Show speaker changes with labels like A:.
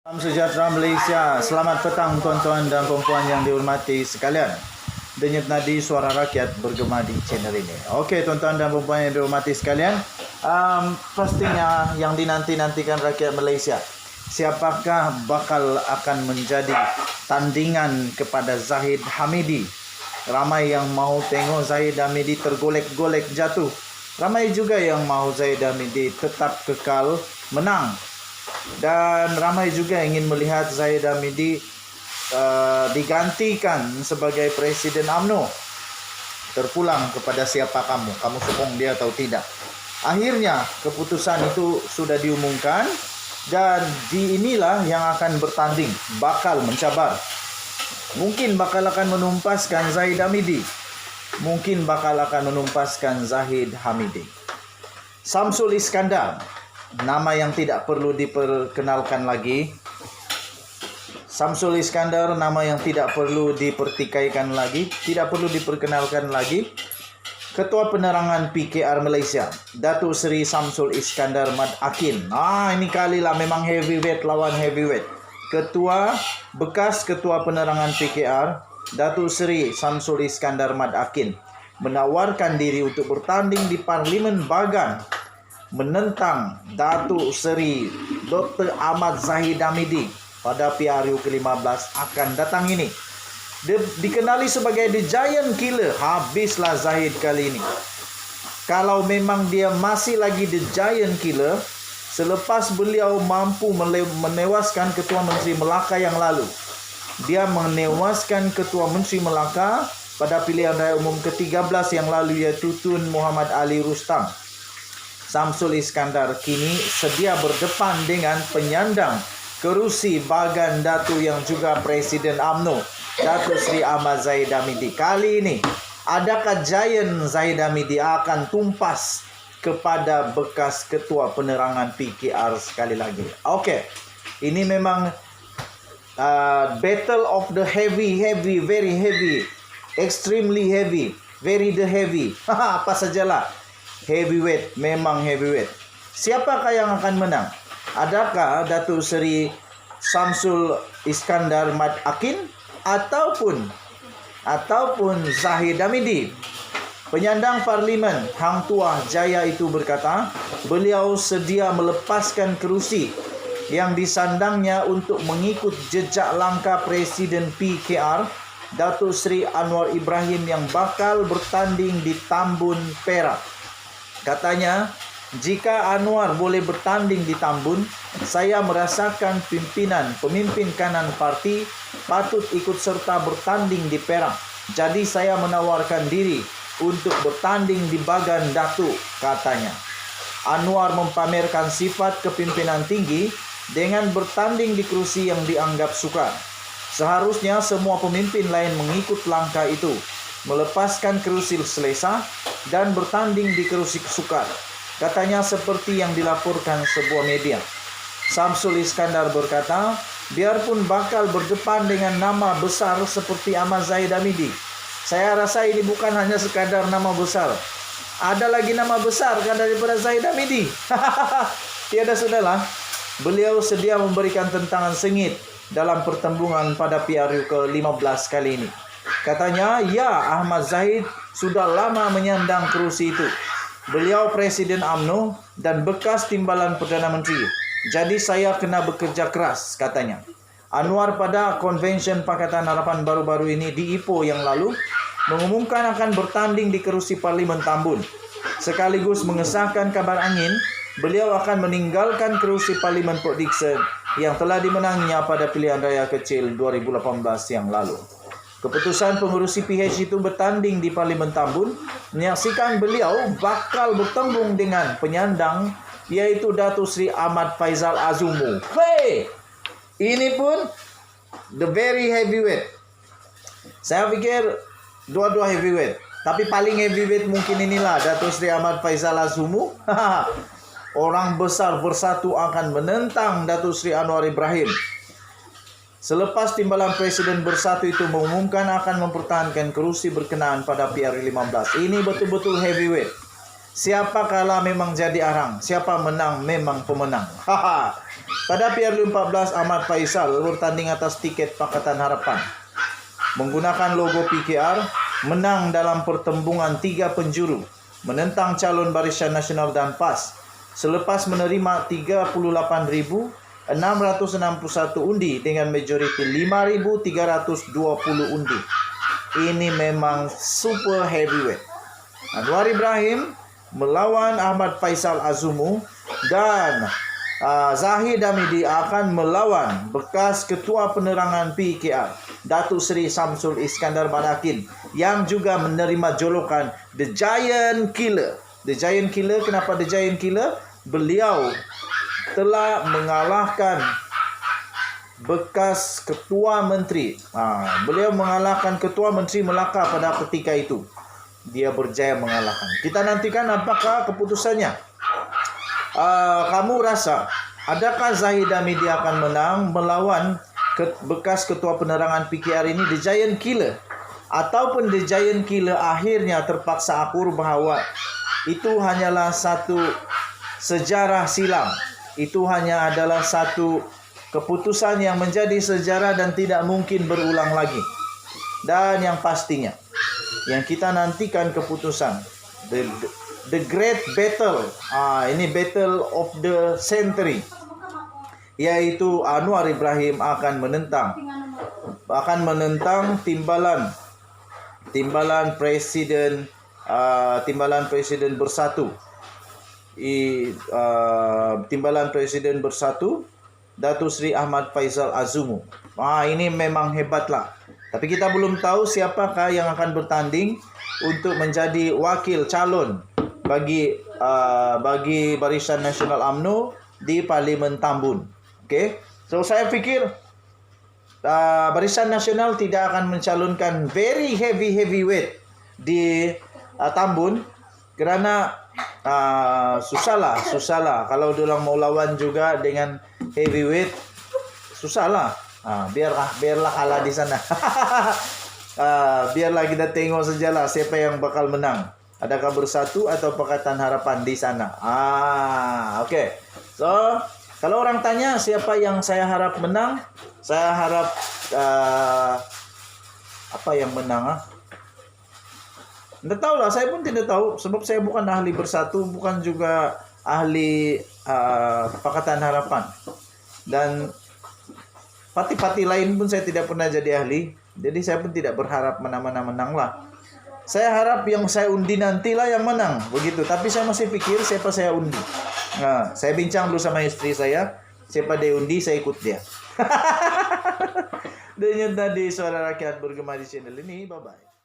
A: Salam sejahtera Malaysia. Selamat petang tuan-tuan dan puan-puan yang dihormati sekalian. Denyut nadi suara rakyat bergema di channel ini. Okey tuan-tuan dan puan-puan yang dihormati sekalian, pastinya yang dinanti-nantikan rakyat Malaysia, siapakah bakal akan menjadi tandingan kepada Zahid Hamidi? Ramai yang mahu tengok Zahid Hamidi tergolek-golek jatuh. Ramai juga yang mahu Zahid Hamidi tetap kekal menang. Dan ramai juga ingin melihat Zahid Hamidi digantikan sebagai Presiden UMNO. Terpulang kepada siapa kamu sokong dia atau tidak. Akhirnya keputusan itu sudah diumumkan, dan inilah yang akan bertanding, bakal mencabar. Mungkin bakal akan menumpaskan Zahid Hamidi, mungkin bakal akan menumpaskan Zahid Hamidi. Samsul Iskandar, nama yang tidak perlu diperkenalkan lagi. Samsul Iskandar, nama yang tidak perlu dipertikaikan lagi, tidak perlu diperkenalkan lagi. Ketua Penerangan PKR Malaysia, Datuk Seri Samsul Iskandar Mad Akin. Ini kalilah memang heavyweight lawan heavyweight. Bekas Ketua Penerangan PKR, Datuk Seri Samsul Iskandar Mad Akin, menawarkan diri untuk bertanding di Parlimen Bagan menentang Datuk Seri Dr. Ahmad Zahid Hamidi pada PRU ke-15 akan datang ini. Dikenali sebagai The Giant Killer. Habislah Zahid kali ini. Kalau memang dia masih lagi The Giant Killer, selepas beliau mampu menewaskan Ketua Menteri Melaka yang lalu, dia menewaskan Ketua Menteri Melaka pada pilihan raya umum ke-13 yang lalu, iaitu Tun Muhammad Ali Rustam. Samsul Iskandar kini sedia berdepan dengan penyandang kerusi Bagan Datu yang juga Presiden UMNO, Datuk Seri Ahmad Zahid Hamidi. Kali ini, adakah Giant Zahid Hamidi akan tumpas kepada bekas Ketua Penerangan PKR sekali lagi? Okey, ini memang battle of the heavy, very heavy, extremely heavy, very the heavy. Apa sajalah. Heavyweight, memang heavyweight. Siapakah yang akan menang? Adakah Datuk Seri Samsul Iskandar Mad Akin ataupun Zahid Hamidi? Penyandang Parlimen Hang Tuah Jaya itu berkata, beliau sedia melepaskan kerusi yang disandangnya untuk mengikut jejak langkah Presiden PKR, Datuk Seri Anwar Ibrahim, yang bakal bertanding di Tambun, Perak. Katanya, jika Anwar boleh bertanding di Tambun, saya merasakan pemimpin kanan parti patut ikut serta bertanding di Perak. Jadi saya menawarkan diri untuk bertanding di Bagan Datu, katanya. Anwar mempamerkan sifat kepimpinan tinggi dengan bertanding di kerusi yang dianggap sukar. Seharusnya semua pemimpin lain mengikut langkah itu, melepaskan kerusi selesa dan bertanding di kerusi sukar, katanya, seperti yang dilaporkan sebuah media. Samsul Iskandar berkata, biarpun bakal berdepan dengan nama besar seperti Ahmad Zahid Hamidi, saya rasa ini bukan hanya sekadar nama besar. Ada lagi nama besar kan daripada Zahid Hamidi. Tiada sudahlah. Beliau sedia memberikan tentangan sengit dalam pertembungan pada PRU ke-15 kali ini. Katanya, ya, Ahmad Zahid sudah lama menyandang kerusi itu. Beliau Presiden UMNO dan bekas timbalan Perdana Menteri. Jadi saya kena bekerja keras, katanya. Anwar pada Konvensyen Pakatan Harapan baru-baru ini di Ipoh yang lalu mengumumkan akan bertanding di kerusi Parlimen Tambun. Sekaligus mengesahkan kabar angin, beliau akan meninggalkan kerusi Parlimen Port Dickson yang telah dimenangnya pada pilihan raya kecil 2018 yang lalu. Keputusan pengurusi PH itu bertanding di Parlimen Tambun menyaksikan beliau bakal bertembung dengan penyandang, yaitu Datuk Seri Ahmad Faizal Azumu. Ini pun the very heavyweight. Saya fikir dua-dua heavyweight, tapi paling heavyweight mungkin inilah Datuk Seri Ahmad Faizal Azumu. Orang besar bersatu akan menentang Datuk Seri Anwar Ibrahim. Selepas timbalan Presiden Bersatu itu mengumumkan akan mempertahankan kerusi berkenaan pada PRU 15. Ini betul-betul heavyweight. Siapa kalah memang jadi arang, siapa menang memang pemenang. Haha. Pada Piala 14, Ahmad Faisal bertanding atas tiket Pakatan Harapan. Menggunakan logo PKR, menang dalam pertembungan 3 penjuru, menentang calon Barisan Nasional dan PAS. Selepas menerima 38.661 undi dengan majoriti 5.320 undi. Ini memang super heavyweight. Anwar Ibrahim melawan Ahmad Faisal Azumu dan Zahid Hamidi akan melawan bekas Ketua Penerangan PKR, Datuk Seri Samsul Iskandar Badakin, yang juga menerima julukan The Giant Killer. The Giant Killer, kenapa The Giant Killer? Beliau telah mengalahkan bekas Ketua Menteri. Beliau mengalahkan Ketua Menteri Melaka pada ketika itu. Dia berjaya mengalahkan. Kita nantikan apakah keputusannya. Kamu rasa adakah Zahid Hamidi akan menang melawan bekas Ketua Penerangan PKR ini, The Giant Killer, ataupun The Giant Killer akhirnya terpaksa akur bahwa itu hanyalah satu sejarah silam. Itu hanya adalah satu keputusan yang menjadi sejarah dan tidak mungkin berulang lagi. Dan yang pastinya, yang kita nantikan keputusan, the great battle, ini battle of the century, yaitu Anwar Ibrahim akan menentang timbalan presiden bersatu, timbalan presiden bersatu Datuk Seri Ahmad Faisal Azumu. Ini memang hebatlah. Tapi kita belum tahu siapakah yang akan bertanding untuk menjadi wakil calon bagi Barisan Nasional UMNO di Parlimen Tambun. Okay? So saya fikir Barisan Nasional tidak akan mencalonkan very heavyweight di Tambun, kerana susahlah kalau diorang mau lawan juga dengan heavyweight, susahlah. Biarlah kalah di sana. Biarlah kita tengok sajalah siapa yang bakal menang. Adakah Bersatu atau Pakatan Harapan di sana. Okay. So, kalau orang tanya siapa yang saya harap menang, saya harap apa yang menang? Tidak tahu lah, saya pun tidak tahu sebab saya bukan ahli Bersatu, bukan juga ahli Pakatan Harapan, dan parti-parti lain pun saya tidak pernah jadi ahli. Jadi saya pun tidak berharap mana-mana menang lah. Saya harap yang saya undi nantilah yang menang, begitu. Tapi saya masih pikir siapa saya undi. Saya bincang dulu sama istri saya, siapa dia undi, saya ikut dia. Dan tadi Suara Rakyat bergema di channel ini. Bye-bye.